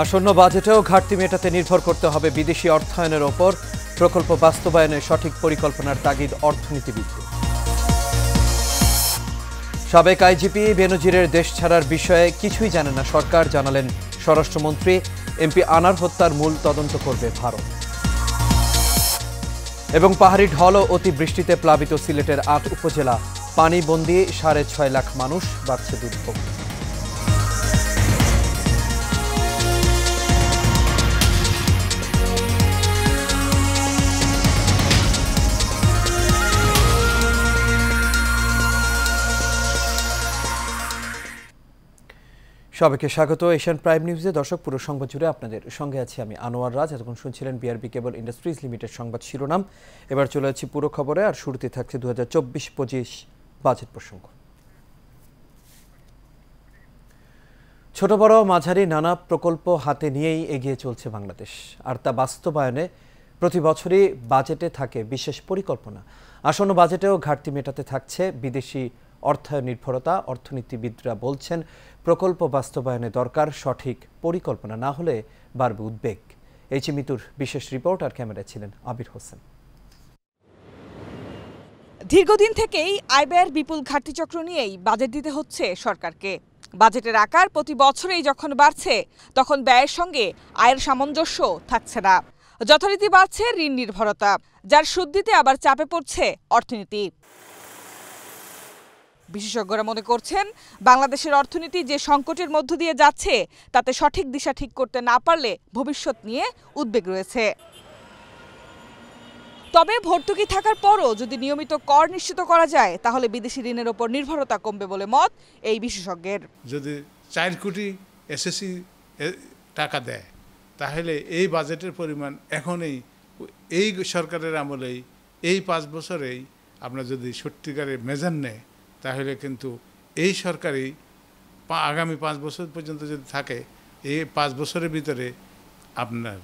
আসন্ন বাজেটেও ঘাটতি মেটাতে নির্ভর করতে হবে বিদেশি অর্থায়নের ওপর। প্রকল্প বাস্তবায়নে সঠিক পরিকল্পনার তাগিদ অর্থনীতিবিদদের। সাবেক আইজিপি বেনজিরের দেশ ছাড়ার বিষয়ে কিছুই জানে না সরকার, জানালেন স্বরাষ্ট্রমন্ত্রী। এমপি আনার হত্যার মূল তদন্ত করবে ভারত। এবং পাহাড়ি ঢল ও অতিবৃষ্টিতে প্লাবিত সিলেটের ৮ উপজেলা, পানিবন্দী ৬.৫ লাখ মানুষ, বাড়ছে দুর্ভোগ। সবাইকে স্বাগত এশিয়ান প্রাইম নিউজে। দর্শক, পুরো সংবাদ জুড়ে আপনাদের সঙ্গে আছি আমি আনোয়ার রাজ। এতক্ষণ শুনছিলেন বিআরবি কেবল ইন্ডাস্ট্রিজ লিমিটেড সংবাদ শিরোনাম। এবার চলে যাচ্ছি পুরো খবরে। আর শুরুতে থাকছে 2024-25 বাজেট প্রসঙ্গ। ছোট বড় মাঝারি নানা প্রকল্প হাতে নিয়েই এগিয়ে চলছে বাংলাদেশ। আর তা বাস্তবায়নে প্রতি বছরই বাজেটে থাকে বিশেষ পরিকল্পনা। আসন্ন বাজেটেও ঘাটতি মেটাতে থাকছে বিদেশি অর্থায়ন নির্ভরতা। অর্থনীতিবিদরা বলছেন, প্রকল্প বাস্তবায়নে দরকার সঠিক পরিকল্পনা, না হলে বাড়বে উদ্বেগ। এইচ মিতুর বিশেষ রিপোর্ট। আর ক্যামেরায় ছিলেন আবির হোসেন। দীর্ঘদিন থেকেই আয় ব্যয়ের বিপুল ঘাটতি চক্র নিয়েই বাজেট দিতে হচ্ছে সরকারকে। বাজেটের আকার প্রতি বছরেই যখন বাড়ছে, তখন ব্যয়ের সঙ্গে আয়ের সামঞ্জস্য থাকছে না। যথারীতি বাড়ছে ঋণ নির্ভরতা, যার সুদ দিতে আবার চাপে পড়ছে অর্থনীতি। বিশেষজ্ঞরা মনে করছেন, বাংলাদেশের অর্থনীতি যে সংকটের মধ্য দিয়ে যাচ্ছে, তাতে সঠিক দিশা ঠিক করতে না পারলে ভবিষ্যৎ নিয়ে উদ্বেগ রয়েছে। তবে ভর্তুকি থাকার পরও যদি নিয়মিত কর নিশ্চিত করা যায়, তাহলে বিদেশি ঋণের ওপর নির্ভরতা কমবে বলে মত এই বিশেষজ্ঞের। যদি 4 কোটি এসএসসি টাকা দেয়, তাহলে এই বাজেটের পরিমাণ এখনই এই সরকারের আমলেই এই 5 বছরেই আপনার যদি সত্যিকারের মেজার নেয়, তাহলে কিন্তু এই সরকারই আগামী 5 বছর পর্যন্ত যদি থাকে, এই 5 বছরের ভিতরে আপনার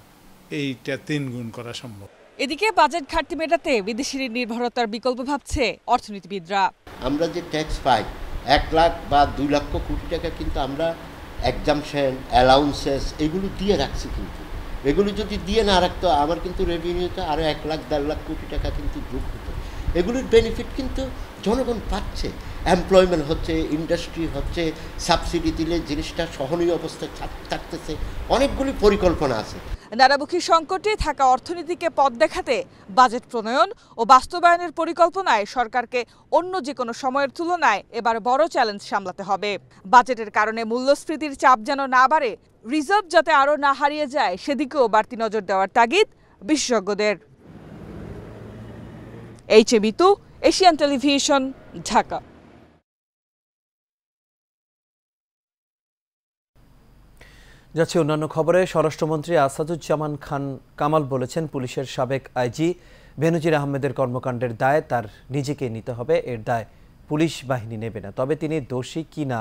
এইটা 3 গুণ করা সম্ভব। এদিকে বাজেট ঘাটতি মেটাতে বিদেশি ঋণ নির্ভরতার বিকল্প ভাবছে অর্থনীতিবিদরা। আমরা যে ট্যাক্স পাই 1 লাখ বা 2 লক্ষ কোটি টাকা, কিন্তু আমরা এক্সামশন, অ্যালাউন্সেস এগুলো দিয়ে রাখছি। কিন্তু এগুলো যদি দিয়ে না রাখতো, আমার কিন্তু রেভিনিউতে আরও 1 লাখ 1.5 লাখ কোটি টাকা কিন্তু যোগ হতো। এগুলোর বেনিফিট কিন্তু জনগণ পাচ্ছে। এমপ্লয়মেন্ট হচ্ছে, ইন্ডাস্ট্রি হচ্ছে, সাবসিডি দিলে জিনিসটা সহনীয় অবস্থায় থাকতেছে। অনেকগুলি পরিকল্পনা আছে। নানামুখী সংকটে থাকা অর্থনীতিকে পথ দেখাতে বাজেট প্রণয়ন ও বাস্তবায়নের পরিকল্পনায় সরকারকে অন্য যে কোনো সময়ের তুলনায় এবার বড় চ্যালেঞ্জ সামলাতে হবে। বাজেটের কারণে মূল্যস্ফীতির চাপ যেন না বাড়ে, রিজার্ভ যাতে আরও না হারিয়ে যায়, সেদিকেও বাড়তি নজর দেওয়ার তাগিদ বিশেষজ্ঞদের। H Mitu, Asian television, Dhaka. যাচ্ছে অন্যান্য খবরে। স্বরাষ্ট্রমন্ত্রী আসাদুজ্জামান খান কামাল বলেছেন, পুলিশের সাবেক আইজি বেনজির আহমেদের কর্মকাণ্ডের দায় তার নিজেকে নিতে হবে। এর দায় পুলিশ বাহিনী নেবে না। তবে তিনি দোষী কিনা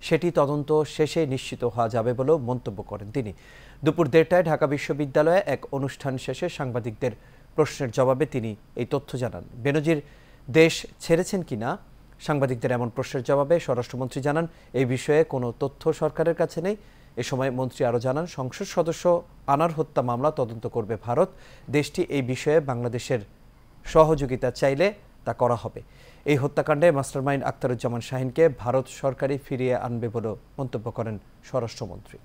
সেটি তদন্ত শেষে নিশ্চিত হওয়া যাবে বলেও মন্তব্য করেন তিনি। দুপুর 1:30টায় ঢাকা বিশ্ববিদ্যালয়ে এক অনুষ্ঠান শেষে সাংবাদিকদের প্রশ্নের জবাবে তিনি এই তথ্য জানান। বেনজির দেশ ছেড়েছেন কিনা সাংবাদিকদের এমন প্রশ্নের জবাবে স্বরাষ্ট্রমন্ত্রী জানান, এই বিষয়ে কোনো তথ্য সরকারের কাছে নেই। এ সময় মন্ত্রী আরও জানান, সংসদ সদস্য আনার হত্যা মামলা তদন্ত করবে ভারত। দেশটি এই বিষয়ে বাংলাদেশের সহযোগিতা চাইলে তা করা হবে। এই হত্যাকাণ্ডে মাস্টারমাইন্ড আখতারুজ্জামান শাহিনকে ভারত সরকারই ফিরিয়ে আনবে বলে মন্তব্য করেন স্বরাষ্ট্রমন্ত্রী।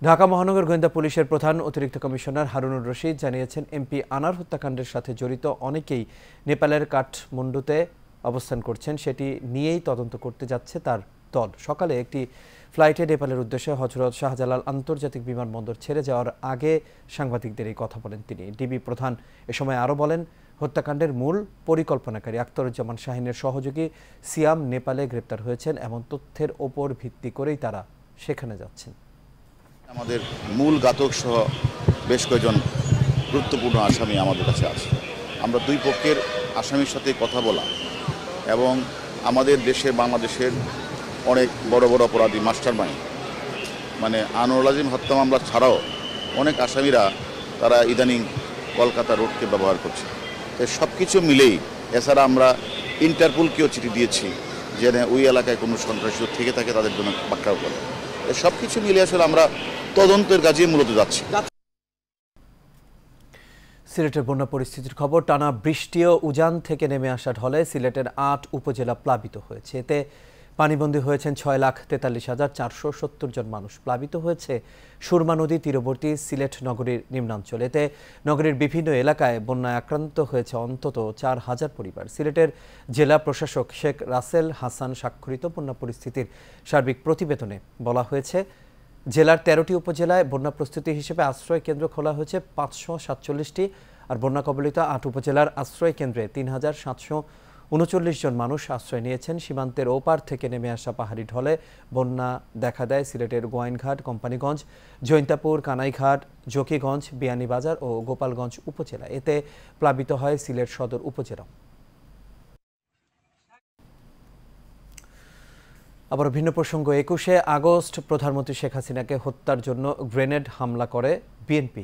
ঢাকা মহানগর গোয়েন্দা পুলিশের প্রধান অতিরিক্ত কমিশনার হারুনুর রশিদ জানিয়েছেন, এমপি আনার হত্যাকাণ্ডের সাথে জড়িত অনেকেই নেপালের কাঠমান্ডুতে অবস্থান করছেন। সেটি নিয়েই তদন্ত করতে যাচ্ছে তার দল। সকালে একটি ফ্লাইটে নেপালের উদ্দেশ্যে হযরত শাহজালাল আন্তর্জাতিক বিমানবন্দর ছেড়ে যাওয়ার আগে সাংবাদিকদের এই কথা বলেন তিনি। ডিবি প্রধান এ সময় আরও বলেন, হত্যাকাণ্ডের মূল পরিকল্পনাকারী আখতারুজ্জামান শাহিনের সহযোগী সিয়াম নেপালে গ্রেপ্তার হয়েছেন। এমন তথ্যের ওপর ভিত্তি করেই তারা সেখানে যাচ্ছেন। আমাদের মূল ঘাতক সহ বেশ কয়েকজন গুরুত্বপূর্ণ আসামি আমাদের কাছে আছে। আমরা দুই পক্ষের আসামির সাথে কথা বলা এবং আমাদের দেশে বাংলাদেশের অনেক বড় বড় অপরাধী মাস্টারমাইন্ড মানে আনোয়ারুল আজিম হত্যা মামলা ছাড়াও অনেক আসামিরা তারা ইদানিং কলকাতা রোডকে ব্যবহার করছে। তো সব কিছু মিলেই এছাড়া আমরা ইন্টারপোলকেও চিঠি দিয়েছি যেন ওই এলাকায় কোনো সন্ত্রাসী থেকে থাকে তাদের জন্য পাকড়াও করে। সব কিছু মিলে আসলে আমরা তদন্তের কাজে মূলত যাচ্ছি। সিলেটের বন্যা পরিস্থিতির খবর। টানা বৃষ্টি ও উজান থেকে নেমে আসা ঢলে সিলেটের ৮ উপজেলা প্লাবিত হয়েছে। এতে পানিবন্দী হয়েছেন ৬,৪৩,৪৭০ জন মানুষ। প্লাবিত হয়েছে সুরমা নদী তীরবর্তী সিলেট নগরীর নিম্নাঞ্চল। এতে নগরীর বিভিন্ন এলাকায় বন্যায় আক্রান্ত হয়েছে অন্তত ৪,০০০ পরিবার। সিলেটের জেলা প্রশাসক শেখ রাসেল হাসান স্বাক্ষরিত বন্যা পরিস্থিতির সার্বিক প্রতিবেদনে বলা হয়েছে, জেলার ১৩টি উপজেলায় বন্যা প্রস্তুতি হিসেবে আশ্রয় কেন্দ্র খোলা হয়েছে ৫৪৭টি, আর বন্যা কবলিত ৮ উপজেলার আশ্রয় কেন্দ্রে ৩,৭৩৯ জন মানুষ আশ্রয় নিয়েছেন। সীমান্তের ওপার থেকে নেমে আসা পাহাড়ি ঢলে বন্যা দেখা দেয় সিলেটের গোয়াইনঘাট, কোম্পানিগঞ্জ, জৈন্তাপুর, কানাইঘাট, জকিগঞ্জ, বিয়ানীবাজার ও গোপালগঞ্জ উপজেলা। এতে প্লাবিত হয় সিলেট সদর উপজেলা। আবার ভিন্ন প্রসঙ্গ, ২১শে আগস্ট প্রধানমন্ত্রী শেখ হাসিনাকে হত্যার জন্য গ্রেনেড হামলা করে বিএনপি।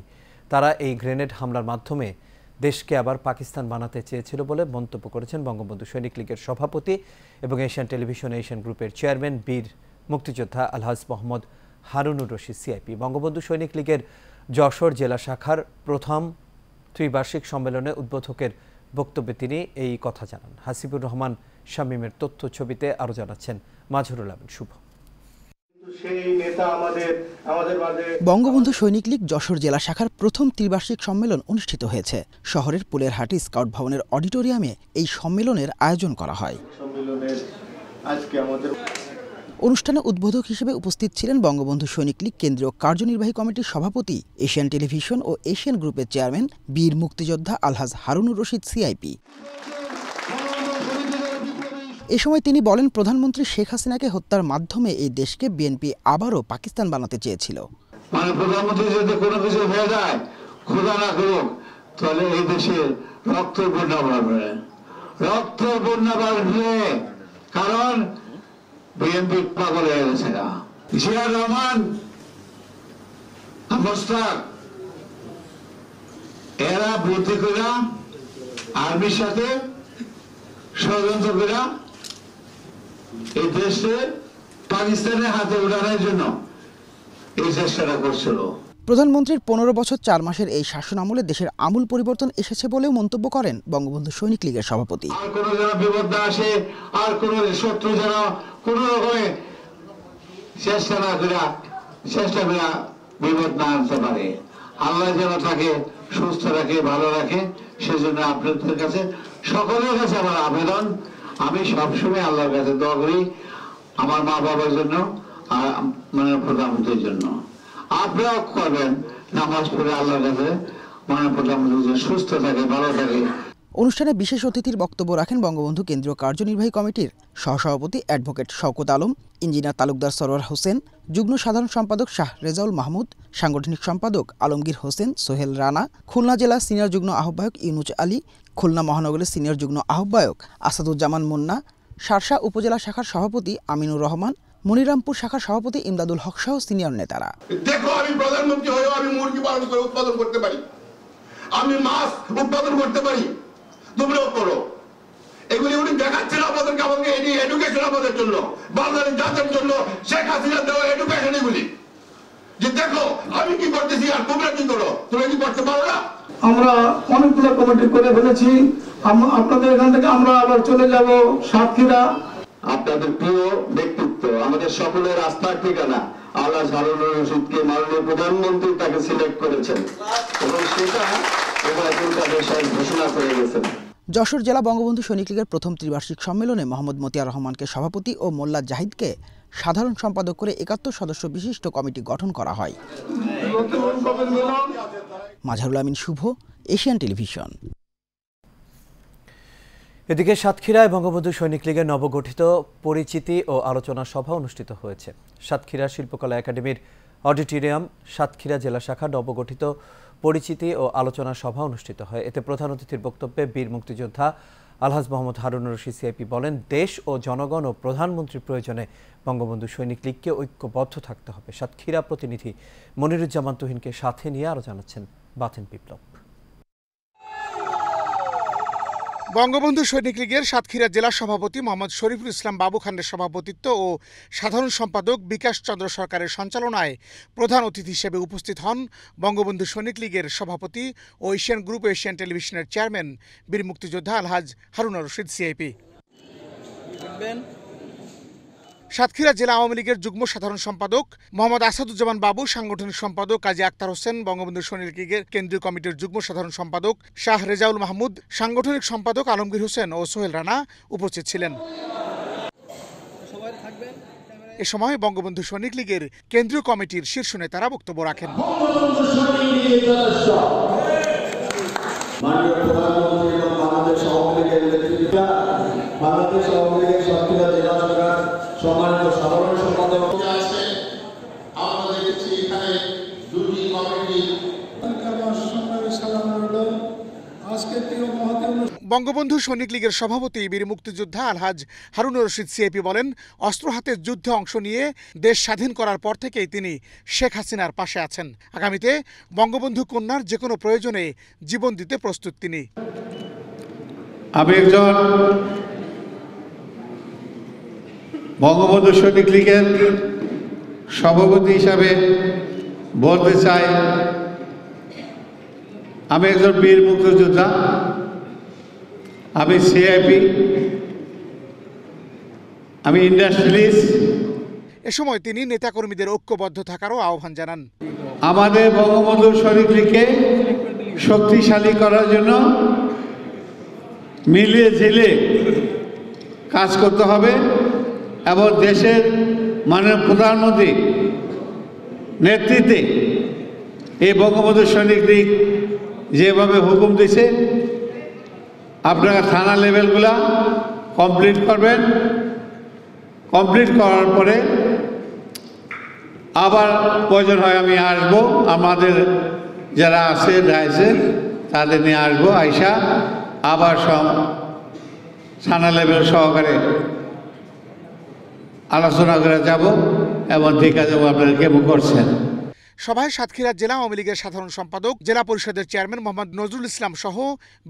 তারা এই গ্রেনেড হামলার মাধ্যমে দেশকে আবার পাকিস্তান বানাতে চেয়েছিল বলে মন্তব্য করেছেন বঙ্গবন্ধু সৈনিক লীগের সভাপতি এবং এশিয়ান টেলিভিশন এশিয়ান গ্রুপের চেয়ারম্যান বীর মুক্তিযোদ্ধা আলহাজ মোহাম্মদ হারুনুর রশিদ সিআইপি। বঙ্গবন্ধু সৈনিক লীগের যশোর জেলা শাখার প্রথম ত্রিবার্ষিক সম্মেলনে উদ্বোধকের বক্তব্যে তিনি এই কথা জানান। হাসিবুর রহমান শামীমের তথ্য ছবিতে আরও জানাচ্ছেন মাজহারুল আমিন শুভ। বঙ্গবন্ধু সৈনিক লীগ যশোর জেলা শাখার প্রথম ত্রিবার্ষিক সম্মেলন অনুষ্ঠিত হয়েছে। শহরের পুলেরহাটি স্কাউট ভবনের অডিটোরিয়ামে এই সম্মেলনের আয়োজন করা হয়। অনুষ্ঠানে উদ্বোধক হিসেবে উপস্থিত ছিলেন বঙ্গবন্ধু সৈনিক লীগ কেন্দ্রীয় কার্যনির্বাহী কমিটির সভাপতি, এশিয়ান টেলিভিশন ও এশিয়ান গ্রুপের চেয়ারম্যান বীর মুক্তিযোদ্ধা আলহাজ হারুনুর রশিদ সিআইপি। এ সময় তিনি বলেন, প্রধানমন্ত্রী শেখ হাসিনাকে হত্যার মাধ্যমে এই দেশকে বিএনপি আবারও পাকিস্তান বানাতে চেয়েছিল। প্রধানমন্ত্রী যদি কোনো কিছু হয়ে যায়, খোদা না করুক, তাহলে এই দেশে রক্তের বন্যা বাড়বে, রক্তের বন্যা বাড়বে। কারণ বিএনপি পাগল হয়ে গেছে না। জিয়া রহমান, মোশতাক, এরা বুদ্ধি করে আর্মির সাথে ষড়যন্ত্র করে এই দেশে পাকিস্তানের হাতে উঠানোর জন্য এই চেষ্টাটা করছিল। প্রধানমন্ত্রীর ১৫ বছর ৪ মাসের এই শাসন আমলে দেশের আমূল পরিবর্তন এসেছে বলেও মন্তব্য করেন বঙ্গবন্ধু সৈনিক লীগের সভাপতি। আর কোনো যেন বিপদ না আসে, আর কোনো শত্রু যেন কোনো রকমে চেষ্টা করে বিপদ না আনতে পারে। আল্লাহ যেন তাকে সুস্থ রাখে, ভালো রাখে। সেজন্য আপনাদের কাছে, সকলের কাছে আমার আবেদন, আমি সবসময় আল্লাহর কাছে দোয়া করি আমার মা বাবার জন্য আর মানে প্রধানমন্ত্রীর জন্য। আপনারাও করবেন, নামাজ পড়ে আল্লাহর কাছে মানে প্রধানমন্ত্রী সুস্থ থাকে, ভালো থাকে। অনুষ্ঠানে বিশেষ অতিথির বক্তব্য রাখেন বঙ্গবন্ধু কেন্দ্রীয় কার্যনির্বাহী কমিটির সহসভাপতি অ্যাডভোকেট শওকত আলম, ইঞ্জিনিয়ার তালুকদার সরোয়ার হোসেন, যুগ্ম সাধারণ সম্পাদক শাহ রেজাউল মাহমুদ, সাংগঠনিক সম্পাদক আলমগীর হোসেন, সোহেল রানা, খুলনা জেলা সিনিয়র যুগ্ম আহ্বায়ক ইউনুস আলী, খুলনা মহানগরের সিনিয়র যুগ্ম আহ্বায়ক আসাদুজ্জামান মুন্না, শার্শা উপজেলা শাখার সভাপতি আমিনুর রহমান, মনিরামপুর শাখার সভাপতি ইমদাদুল হক সহ সিনিয়র নেতারা। দেখো, আমি প্রধানমন্ত্রী হয়েও আমি মুরগি পালন করে উৎপাদন করতে পারি, আমি মাছ উৎপাদন করতে পারি, তোমরাও করো। এগুলি উনি দেখাচ্ছেন আমাদেরকে, আমাদের এডুকেশন, আমাদের জন্য, বাংলাদেশ জাতির জন্য শেখ হাসিনা দেওয়া এডুকেশন এগুলি, যে দেখো আমি কি করতেছি আর তোমরা কি করো, তোমরা কি করতে পারো না। আমরা অনেকগুলো কমিটি করে ফেলেছি। আপনাদের এখান থেকে আমরা আবার চলে যাব সাতক্ষীরা। আপনাদের প্রিয় ব্যক্তিত্ব, আমাদের সকলের আস্থার ঠিকানা আলহাজ হারুনুর রশিদকে মাননীয় প্রধানমন্ত্রী তাকে সিলেক্ট করেছেন এবং সেটা ঘোষণা করে গেছেন। যশোর জেলা বঙ্গবন্ধু সৈনিক লীগের প্রথম ত্রিবার্ষিক সম্মেলনে মোহাম্মদ মতিয়ার রহমানকে সভাপতি ও মোল্লা জাহিদকে সাধারণ সম্পাদক করে ৭১ সদস্য বিশিষ্ট কমিটি গঠন করা হয়। মাজহারুল আমিন শুভ, এশিয়ান টেলিভিশন। এদিকে সাতক্ষীরায় বঙ্গবন্ধু সৈনিক লীগের নবগঠিত পরিচিতি ও আলোচনা সভা অনুষ্ঠিত হয়েছে। সাতক্ষীরা শিল্পকলা একাডেমির অডিটোরিয়াম সাতক্ষীরা জেলা শাখা নবগঠিত পরিচিতি ও আলোচনা সভা অনুষ্ঠিত হয়। এতে প্রধান অতিথির বক্তব্যে বীর মুক্তিযোদ্ধা আলহাজ মোহাম্মদ হারুনুর রশিদ সিআইপি বলেন, দেশ ও জনগণ ও প্রধানমন্ত্রীর প্রয়োজনে বঙ্গবন্ধু সৈনিক লীগকে ঐক্যবদ্ধ থাকতে হবে। সাতক্ষীরা প্রতিনিধি মনিরুজ্জামান তুহিনকে সাথে নিয়ে আরও জানাচ্ছেন বাতেন বিপ্লব। বঙ্গবন্ধু সৈনিক লীগের সাতক্ষীরা জেলা সভাপতি মোহাম্মদ শরীফুল ইসলাম বাবু খানের সভাপতিত্ব ও সাধারণ সম্পাদক বিকাশ চন্দ্র সরকারের সঞ্চালনায় প্রধান অতিথি হিসেবে উপস্থিত হন বঙ্গবন্ধু সৈনিক লীগের সভাপতি ও এশিয়ান গ্রুপ এশিয়ান টেলিভিশনের চেয়ারম্যান বীর মুক্তিযোদ্ধা আলহাজ হারুন রশিদ সিআইপি। সাতক্ষীরা জেলা আওয়ামী লীগের যুগ্ম সাধারণ সম্পাদক মোহাম্মদ আসাদুজ্জামান বাবু, সাংগঠনিক সম্পাদক কাজী আক্তার হোসেন, বঙ্গবন্ধু সৈনিক লীগের কেন্দ্রীয় কমিটির যুগ্ম সাধারণ সম্পাদক শাহ রেজাউল মাহমুদ, সাংগঠনিক সম্পাদক আলমগীর হোসেন ও সোহেল রানা উপস্থিত ছিলেন। এ সময় বঙ্গবন্ধু সৈনিক লীগের কেন্দ্রীয় কমিটির শীর্ষ নেতারা বক্তব্য রাখেন। সম্মানিত সাধারণ সম্পাদক আছে, আমরা দেখেছি এখানে দুটি কমিটি। বঙ্গবন্ধু সৈনিক লীগের সভাপতি বীর মুক্তিযোদ্ধা আলহাজ হারুন রশিদ সিআইপি বলেন, অস্ত্র হাতে যুদ্ধে অংশ নিয়ে দেশ স্বাধীন করার পর থেকেই তিনি শেখ হাসিনার পাশে আছেন। আগামীতে বঙ্গবন্ধু কন্যার যে কোনো প্রয়োজনে জীবন দিতে প্রস্তুত তিনি। আমি একজন বঙ্গবন্ধু সৈনিক লীগের সভাপতি হিসাবে বলতে চাই, আমি একজন বীর মুক্তিযোদ্ধা, আমি সিআইপি, আমি ইন্ডাস্ট্রিয়ালিস্ট। এ সময় তিনি নেতাকর্মীদের ঐক্যবদ্ধ থাকারও আহ্বান জানান। আমাদের বঙ্গবন্ধু সৈনিক লীগকে শক্তিশালী করার জন্য মিলিয়ে ঝিলিয়ে কাজ করতে হবে এবং দেশের মাননীয় প্রধানমন্ত্রী নেতৃত্বে এই বঙ্গবন্ধু সৈনিক লীগ যেভাবে হুকুম দিছে, আপনারা থানা লেভেলগুলা কমপ্লিট করবেন। কমপ্লিট করার পরে আবার প্রয়োজন হয় আমি আসবো, আমাদের যারা আছে তাদের নিয়ে আসবো, আইসা আবার সব থানা লেভেল সহকারে আলোচনা করে যাব এবং দেখা যাবো আপনারা কেমন করছেন। সভায় সাতক্ষীরা জেলা আওয়ামী লীগের সাধারণ সম্পাদক, জেলা পরিষদের চেয়ারম্যান মোহাম্মদ নজরুল ইসলাম সহ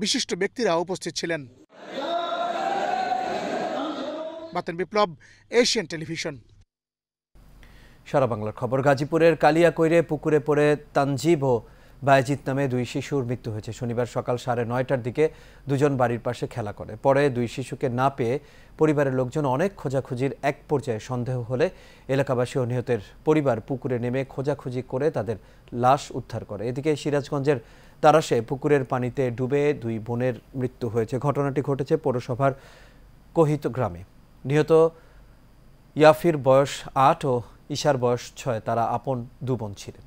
বিশিষ্ট ব্যক্তিরা উপস্থিত ছিলেন। বাতেন বিপ্লব, এশিয়ান টেলিভিশন। সারা বাংলার খবর। গাজীপুরের কালিয়াকৈরে পুকুরে পড়ে তানজিব ও বায়েজিৎ নামে দুই শিশুর মৃত্যু হয়েছে। শনিবার সকাল 9:30টার দিকে দুজন বাড়ির পাশে খেলা করে। পরে দুই শিশুকে না পেয়ে পরিবারের লোকজন অনেক খোঁজাখুঁজির এক পর্যায়ে সন্দেহ হলে এলাকাবাসী ও নিহতের পরিবার পুকুরে নেমে খোঁজাখুঁজি করে তাদের লাশ উদ্ধার করে। এদিকে সিরাজগঞ্জের তারাশে পুকুরের পানিতে ডুবে দুই বোনের মৃত্যু হয়েছে। ঘটনাটি ঘটেছে পৌরসভার কোহিত গ্রামে। নিহত ইয়াফির বয়স 8 ও ঈশার বয়স 6। তারা আপন দু বোন ছিলেন।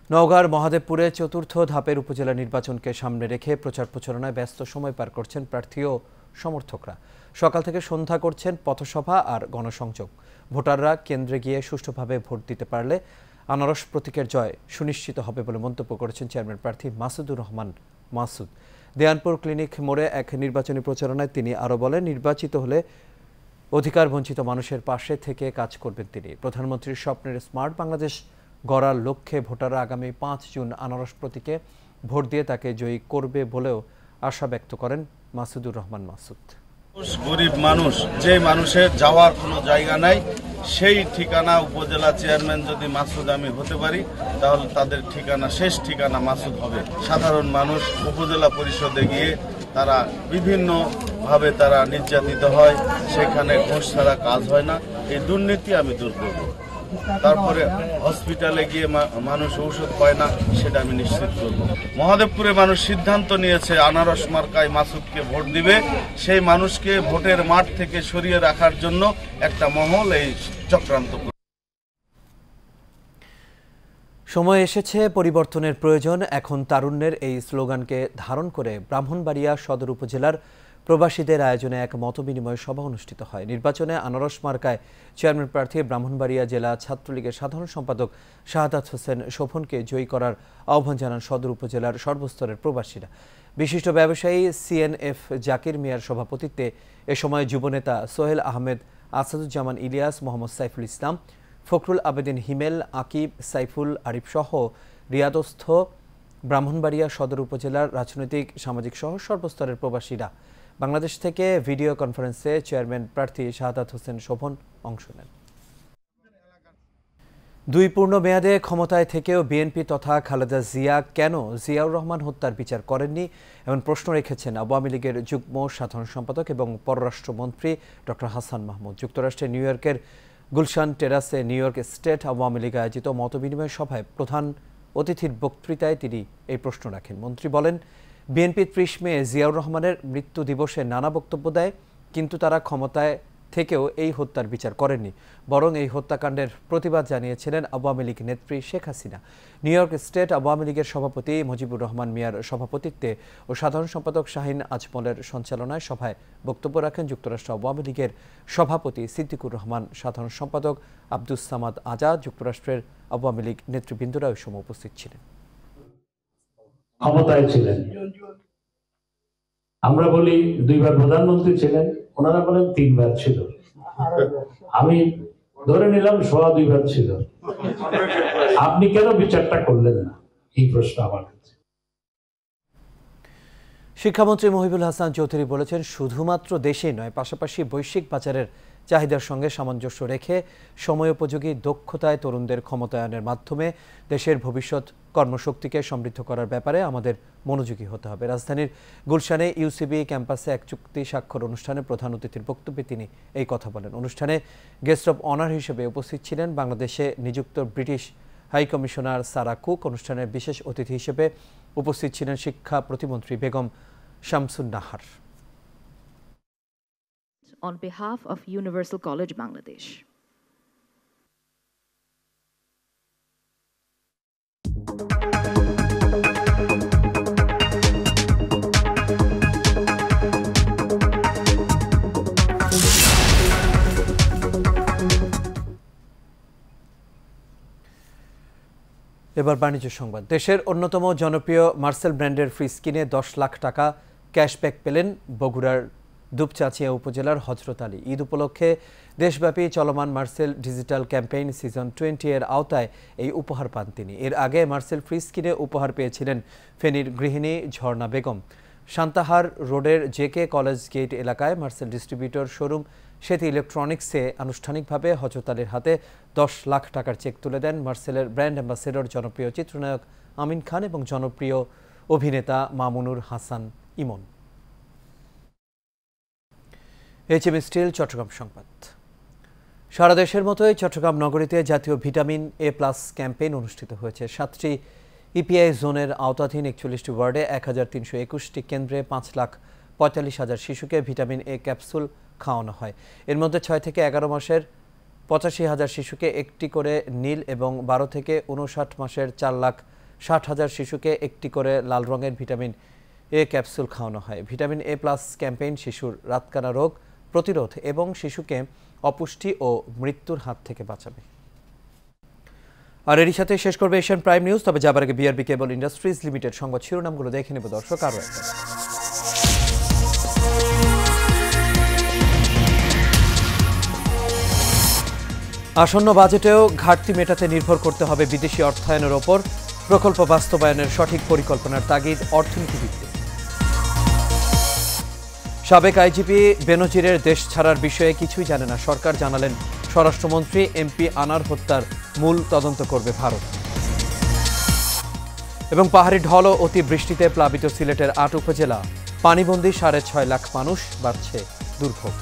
নওগাঁর মহাদেবপুরে চতুর্থ ধাপের উপজেলা নির্বাচনকে সামনে রেখে প্রচার প্রচারণায় ব্যস্ত সময় পার করছেন প্রার্থী ও সমর্থকরা। সকাল থেকে সন্ধ্যা করছেন পথসভা আর গণসংযোগ। ভোটাররা কেন্দ্রে গিয়ে সুষ্ঠুভাবে ভোট দিতে পারলে আনারস প্রতীকের জয় সুনিশ্চিত হবে বলে মন্তব্য করেছেন চেয়ারম্যান প্রার্থী মাসুদুর রহমান মাসুদ। দেয়ানপুর ক্লিনিক মোড়ে এক নির্বাচনী প্রচারণায় তিনি আরও বলেন, নির্বাচিত হলে অধিকার বঞ্চিত মানুষের পাশে থেকে কাজ করবেন তিনি। প্রধানমন্ত্রীর স্বপ্নের স্মার্ট বাংলাদেশ গড়ার লক্ষ্যে ভোটাররা আগামী 5 জুন আনারস প্রতীকে ভোট দিয়ে তাকে জয়ী করবে বলেও আশা ব্যক্ত করেন মাসুদুর রহমান মাসুদ। গরিব মানুষ, যে মানুষের যাওয়ার কোনো জায়গা নাই, সেই ঠিকানা উপজেলা চেয়ারম্যান যদি মাসুদ আমি হতে পারি, তাহলে তাদের ঠিকানা, শেষ ঠিকানা মাসুদ হবে। সাধারণ মানুষ উপজেলা পরিষদে গিয়ে তারা বিভিন্নভাবে তারা নির্যাতিত হয়, সেখানে ঘুষ ছাড়া কাজ হয় না। এই দুর্নীতি আমি দূর করব। তারপরে হসপিটালে গিয়ে মানুষ ঔষধ পায় না, সেটা আমি নিশ্চিত করব। মহাদেবপুরে মানুষ সিদ্ধান্ত নিয়েছে আনারস মার্কায় মাসুদকে ভোট দিবে। সেই মানুষকে ভোটের মাঠ থেকে সরিয়ে রাখার জন্য একটা মহল এই চক্রান্ত। সময় এসেছে পরিবর্তনের প্রয়োজন। এখন তারুণ্যের এই স্লোগানকে ধারণ করে ব্রাহ্মণবাড়িয়া সদর উপজেলার প্রবাসীদের আয়োজনে এক মতবিনিময় সভা অনুষ্ঠিত হয়। নির্বাচনে আনারস মার্কায় চেয়ারম্যান প্রার্থী ব্রাহ্মণবাড়িয়া জেলা ছাত্রলীগের সাধারণ সম্পাদক শাহাদাত হোসেন শোভনকে জয়ী করার আহ্বান জানান সদর উপজেলার সর্বস্তরের প্রবাসীরা। বিশিষ্ট ব্যবসায়ী সিএনএফ জাকির মিয়ার সভাপতিত্বে এ সময় যুবনেতা সোহেল আহমেদ, আসাদুজ্জামান ইলিয়াস, মোহাম্মদ সাইফুল ইসলাম, ফখরুল আবেদিন হিমেল, আকিব, সাইফুল আরিফ সহ রিয়াদস্থ ব্রাহ্মণবাড়িয়া সদর উপজেলার রাজনৈতিক সামাজিক সহ সর্বস্তরের প্রবাসীরা। বাংলাদেশ থেকে ভিডিও কনফারেন্সে চেয়ারম্যান প্রার্থী শাহাদাত হোসেন শোভন অংশ নেন। 2 পূর্ণ মেয়াদে ক্ষমতায় থেকেও বিএনপি তথা খালেদা জিয়া কেন জিয়াউর রহমান হত্যার বিচার করেননি এমন প্রশ্ন রেখেছেন আওয়ামী লীগের যুগ্ম সাধারণ সম্পাদক এবং পররাষ্ট্রমন্ত্রী ডক্টর হাসান মাহমুদ। যুক্তরাষ্ট্রের নিউ ইয়র্কের গুলশান টেরাসে New York State Awami League আয়োজিত মতবিনিময় সভায় প্রধান অতিথির বক্তৃতায় তিনি এই প্রশ্ন রাখেন। মন্ত্রী বলেন, বিএনপি 30 মে জিয়াউর রহমানের মৃত্যু দিবসে নানা বক্তব্য দেয়, কিন্তু তারা ক্ষমতায় থেকেও এই হত্যার বিচার করেননি, বরং এই হত্যাকাণ্ডের প্রতিবাদ জানিয়েছিলেন আওয়ামী লীগ নেত্রী Sheikh Hasina. New York State Awami লীগের সভাপতি মুজিবুর রহমান মিয়ার সভাপতিত্বে ও সাধারণ সম্পাদক শাহিন আজমলের সঞ্চালনায় সভায় বক্তব্য রাখেন যুক্তরাষ্ট্র আওয়ামী লীগের সভাপতি সিদ্দিকুর রহমান, সাধারণ সম্পাদক আব্দুস সামাদ আজাদ, যুক্তরাষ্ট্রের আওয়ামী লীগ নেতৃবৃন্দরা ওই সময় উপস্থিত ছিলেন। ক্ষমতায় ছিলেন, আমরা বলি 2 বার প্রধানমন্ত্রী ছিলেন, ওনারা বলেন 3 বার ছিল, আমি ধরে নিলাম 2.5 বার ছিল। আপনি কেন বিচারটা করলেন না, এই প্রশ্ন আমার কাছে। শিক্ষামন্ত্রী মহিবুল হাসান চৌধুরী বলেছেন, শুধুমাত্র দেশেই নয়, পাশাপাশি বৈশ্বিক বাজারের চাহিদার সঙ্গে সামঞ্জস্য রেখে সময়োপযোগী দক্ষতায় তরুণদের ক্ষমতায়নের মাধ্যমে দেশের ভবিষ্যৎ কর্মশক্তিকে সমৃদ্ধ করার ব্যাপারে আমাদের মনোযোগী হতে হবে। রাজধানীর গুলশানে ইউসিবি ক্যাম্পাসে এক চুক্তি স্বাক্ষর অনুষ্ঠানে প্রধান অতিথির বক্তব্যে তিনি এই কথা বলেন। অনুষ্ঠানে গেস্ট অব অনার হিসেবে উপস্থিত ছিলেন বাংলাদেশে নিযুক্ত British high commissioner Sarah Cook. অনুষ্ঠানের বিশেষ অতিথি হিসেবে উপস্থিত ছিলেন শিক্ষা প্রতিমন্ত্রী Begum Shamsun Nahar. On behalf of Universal College Bangladesh. এবার বাণিজ্য সংবাদ। দেশের অন্যতম জনপ্রিয় মার্সেল ব্র্যান্ডের ফ্রিজ কিনে 10 লাখ টাকা ক্যাশব্যাক পেলেন বগুড়ার দুপচাঁচিয়া উপজেলার হযরত আলী। ঈদ উপলক্ষে দেশব্যাপী চলমান মার্সেল ডিজিটাল ক্যাম্পেইন সিজন 20 এর আওতায় এই উপহার পান তিনি। এর আগে মার্সেল ফ্রিজ কিনে উপহার পেয়েছিলেন ফেনীর গৃহিণী ঝর্ণা বেগম। সান্তাহার রোডের জেকে কলেজ গেট এলাকায় মার্সেল ডিস্ট্রিবিউটর শোরুম সেতী ইলেকট্রনিক্সে আনুষ্ঠানিকভাবে হযরত আলীর হাতে 10 লাখ টাকার চেক তুলে দেন মার্সেলের ব্র্যান্ড অ্যাম্বাসেডর জনপ্রিয় চিত্রনায়ক আমিন খান এবং জনপ্রিয় অভিনেতা মামুনুর হাসান ইমন। এইচএম স্টিল চট্টগ্রাম সংবাদ। সারা দেশের মতোই চট্টগ্রাম নগরীতে জাতীয় ভিটামিন এ প্লাস ক্যাম্পেইন অনুষ্ঠিত হয়েছে। 7টি ইপিআই জোনের আওতাধীন 41টি ওয়ার্ডে 1321টি কেন্দ্রে 5,45,000 শিশুকে ভিটামিন এ ক্যাপসুল খাওয়ানো হয়। এর মধ্যে 6 থেকে 11 মাসের 85,000 শিশুকে একটি করে নীল এবং 12 থেকে 59 মাসের 4,60,000 শিশুকে একটি করে লাল রঙের ভিটামিন এ ক্যাপসুল খাওয়ানো হয়। ভিটামিন এ প্লাস ক্যাম্পেইন শিশুর রাতকানা রোগ প্রতিরোধ এবং শিশুকে অপুষ্টি ও মৃত্যুর হাত থেকে বাঁচাবে। আর এরই সাথে শেষ করবে এশিয়ান প্রাইম নিউজ। তবে যাবার আগে বিআরবি কেবল ইন্ডাস্ট্রিজ লিমিটেড সংবাদ শিরোনামগুলো দেখে নেব দর্শক। আরও একবার আসন্ন বাজেটেও ঘাটতি মেটাতে নির্ভর করতে হবে বিদেশি অর্থায়নের ওপর। প্রকল্প বাস্তবায়নের সঠিক পরিকল্পনার তাগিদ অর্থনীতিবিদদের। সাবেক আইজিপি বেনজিরের দেশ ছাড়ার বিষয়ে কিছুই জানে না সরকার, জানালেন স্বরাষ্ট্রমন্ত্রী। এমপি আনার হত্যার মূল তদন্ত করবে ভারত। এবং পাহাড়ি ঢল ও অতিবৃষ্টিতে প্লাবিত সিলেটের 8 উপজেলা, পানিবন্দী 6.5 লাখ মানুষ, বাড়ছে দুর্ভোগ।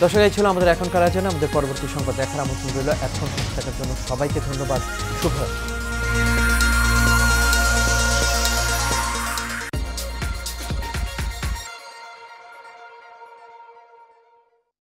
দর্শক, এই ছিল আমাদের এখনকার আয়োজন। আমাদের পরবর্তী সংবাদ দেখার আমন্ত্রণ রইল। এখন থাকার জন্য সবাইকে ধন্যবাদ। শুভরাত্রি।